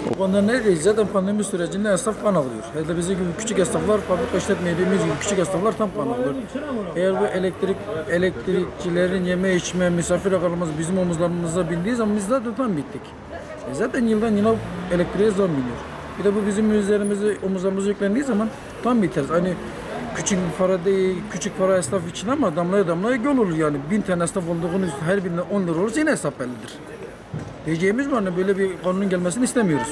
Bu konuda neredeyiz? Zaten pandemi sürecinde esnaf kan alıyor. Hele bizim gibi küçük esnaflar, fabrika işletmediğimiz gibi küçük esnaflar tam kan alıyor. Eğer bu elektrikçilerin yeme içme, misafir kalmamız bizim omuzlarımıza bindiği zaman biz zaten tam bittik. Zaten yıldan yıla elektriğe zam biniyor. Bir de bu bizim üzerimize, omuzlarımıza yüklendiği zaman tam biteriz. Hani küçük para değil, küçük para esnaf için ama damlaya damlaya göl olur yani. 1000 tane esnaf olduğunu her birine 10 lira olursa yine hesap bellidir. Diyeceğimiz var ne böyle bir kanunun gelmesini istemiyoruz.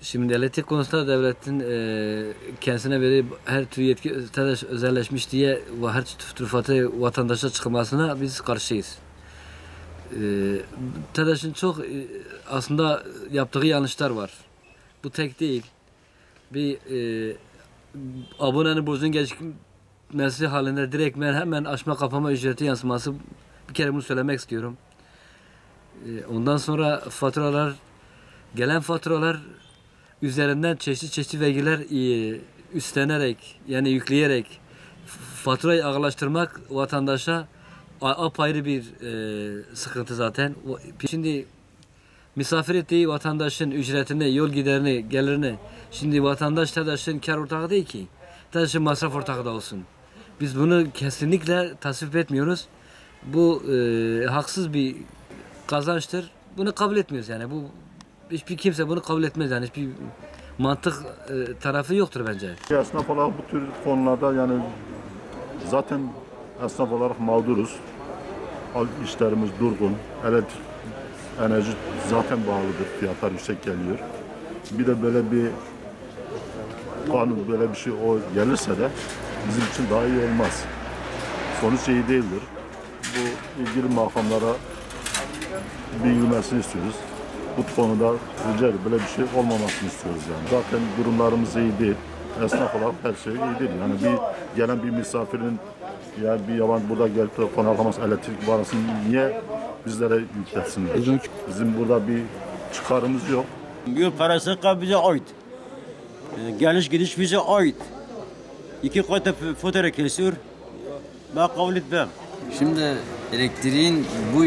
Şimdi elektrik konusunda devletin kendisine verdiği her tür yetki özelleşmiş diye her tüfatı vatandaşa çıkmasına biz karşıyız. TEDAŞ'ın çok aslında yaptığı yanlışlar var. Bu tek değil. Bir abonenin borcunun gecikmesi halinde direkt hemen açma kapama ücreti yansıması, bir kere bunu söylemek istiyorum. Ondan sonra gelen faturalar üzerinden çeşitli vergiler üstlenerek yani yükleyerek faturayı ağırlaştırmak vatandaşa apayrı bir sıkıntı zaten. Şimdi misafir ettiği vatandaşın ücretini, yol giderini, gelirini, şimdi vatandaş TEDAŞ'ın kar ortağı değil ki. TEDAŞ'ın masraf ortağı da olsun. Biz bunu kesinlikle tasvip etmiyoruz. Bu haksız bir kazançtır. Bunu kabul etmiyoruz yani. Hiçbir kimse bunu kabul etmez yani. Hiçbir mantık tarafı yoktur bence. Esnaf olarak bu tür konularda yani zaten esnaf olarak mağduruz. İşlerimiz durgun. Enerji zaten pahalıdır. Fiyatlar yüksek geliyor. Bir de böyle bir kanun, böyle bir şey gelirse de bizim için daha iyi olmaz. Sonuç iyi değildir. Bu ilgili makamlara bilgilenmesini istiyoruz. Bu konuda rica ediyorum, böyle bir şey olmamasını istiyoruz yani. Zaten durumlarımız iyi değil. Esnaf olarak her şey iyi değil. Yani gelen bir misafirin yani bir yabancı burada gelip de konaklaması elektrik parasını niye bizlere yükletsinler? Bizim burada bir çıkarımız yok. Yol parası bize ait. Geliş gidiş bize ait. 2 katı fatura kesiyor. Ben kabul etmem. Şimdi elektriğin bu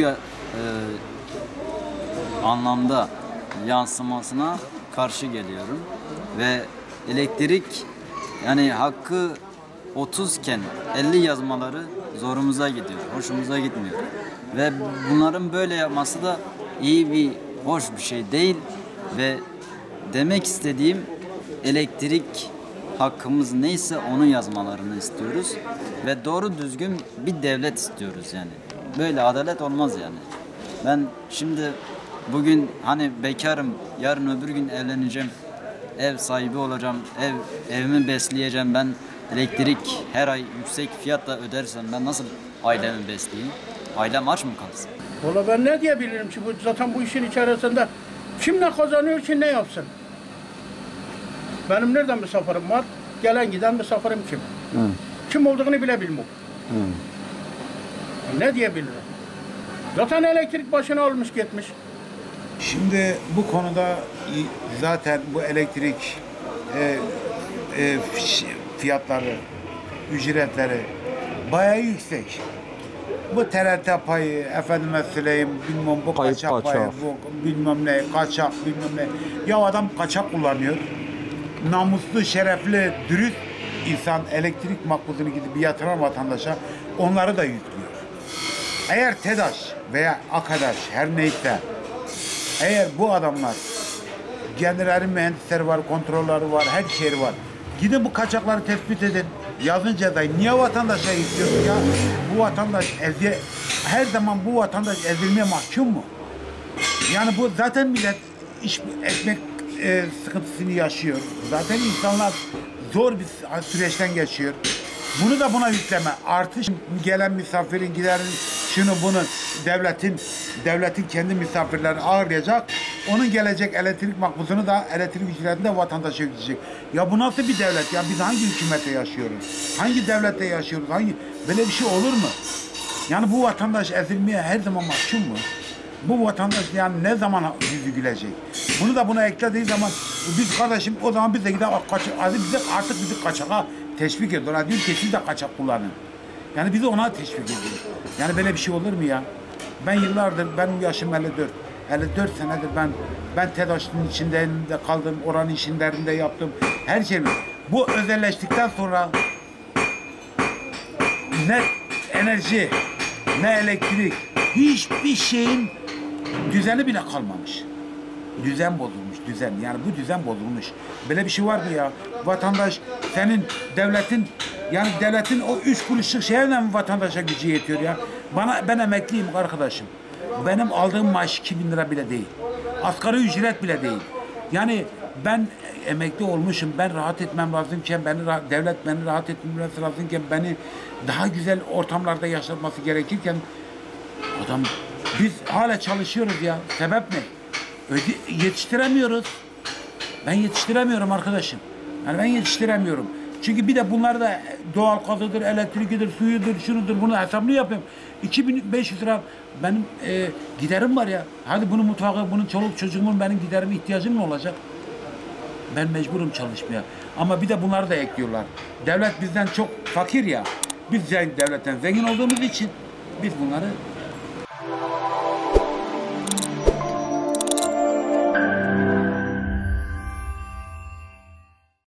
anlamda yansımasına karşı geliyorum ve elektrik yani hakkı 30 iken 50 yazmaları zorumuza gidiyor, hoşumuza gitmiyor ve bunların böyle yapması da hoş bir şey değil ve demek istediğim elektrik hakkımız neyse onu yazmalarını istiyoruz ve doğru düzgün bir devlet istiyoruz yani. Böyle adalet olmaz yani. Ben şimdi bugün hani bekarım, yarın öbür gün evleneceğim, ev sahibi olacağım, evimi besleyeceğim. Ben elektrik her ay yüksek fiyatla ödersem ben nasıl ailemi besleyeyim? Ailem aç mı kalsın? Valla ben ne diyebilirim ki zaten bu işin içerisinde kim ne kazanıyor ki ne yapsın? Benim nereden misafirim var? Gelen giden misafirim kim? Kim olduğunu bile bilmem. Ne diyebilirim? Zaten elektrik başına almış gitmiş. Şimdi bu konuda zaten bu elektrik fiyatları, ücretleri bayağı yüksek. Bu TRT payı, efendime söyleyeyim, bilmem bu kaçak payı, bu bilmem ne, kaçak, bilmem ne. Ya adam kaçak kullanıyor. Namuslu, şerefli, dürüst insan elektrik makbuzunu gidip yatıran vatandaşa onları da yüklüyor. Eğer TEDAŞ veya AKADAŞ her neyse eğer bu adamlar kendilerinin mühendisleri var, kontrolleri var, her şey var. Gidin bu kaçakları tespit edin. Yazın cezayı. Niye vatandaşa yüklüyorsun ya? Bu vatandaş her zaman bu vatandaş ezilmeye mahkum mu? Yani bu zaten millet ekmek sıkıntısını yaşıyor. Zaten insanlar zor bir süreçten geçiyor. Bunu da buna yükleme. Artı gelen misafirin giderin şunu bunu devletin kendi misafirlerini ağırlayacak. Onun gelecek elektrik makbuzunu da elektrik ücretini de vatandaşa yükleyecek. Ya bu nasıl bir devlet ya? Biz hangi hükümette yaşıyoruz? Hangi devlette yaşıyoruz? Böyle bir şey olur mu? Yani bu vatandaş ezilmeye her zaman mahkum mu? Bu vatandaş yani ne zaman yüzü gülecek? Bunu da buna eklediği zaman biz kardeşim o zaman biz de gidelim artık bizi kaçağa teşvik ediyorlar. Diyor ki siz de kaçak kullanın. Yani bizi ona teşvik ediyor. Yani böyle bir şey olur mu ya? Ben yıllardır, benim yaşım 54. 54 senedir ben TEDAŞ'ın içindeyim de kaldım, oranın işlerinde yaptım. Her şeyimi. Bu özelleştikten sonra ne enerji, ne elektrik, hiçbir şeyin düzeni bile kalmamış. Düzen bozulmuş, düzen. Yani bu düzen bozulmuş. Böyle bir şey var mı ya? Vatandaş, senin devletin, yani devletin o 3 kuruşluk şeyle mi vatandaşa gücü yetiyor ya? Ben emekliyim arkadaşım. Benim aldığım maaş 2.000 lira bile değil. Asgari ücret bile değil. Yani ben emekli olmuşum. Ben rahat etmem lazımken, devlet beni rahat etmemesi lazımken, beni daha güzel ortamlarda yaşatması gerekirken biz hala çalışıyoruz ya. Sebep ne? Yetiştiremiyoruz. Ben yetiştiremiyorum arkadaşım. Yani ben yetiştiremiyorum. Çünkü bir de bunlar da doğal gazıdır, elektrikidir, suyudur, şunudur, bunu hesaplı yapıyorum. 2.500 lira benim giderim var ya. Hadi bunun mutfağı, bunun çoluk çocuğumun benim giderime ihtiyacım ne olacak? Ben mecburum çalışmaya. Ama bir de bunları da ekliyorlar. Devlet bizden çok fakir ya. Biz devletten zengin olduğumuz için biz bunları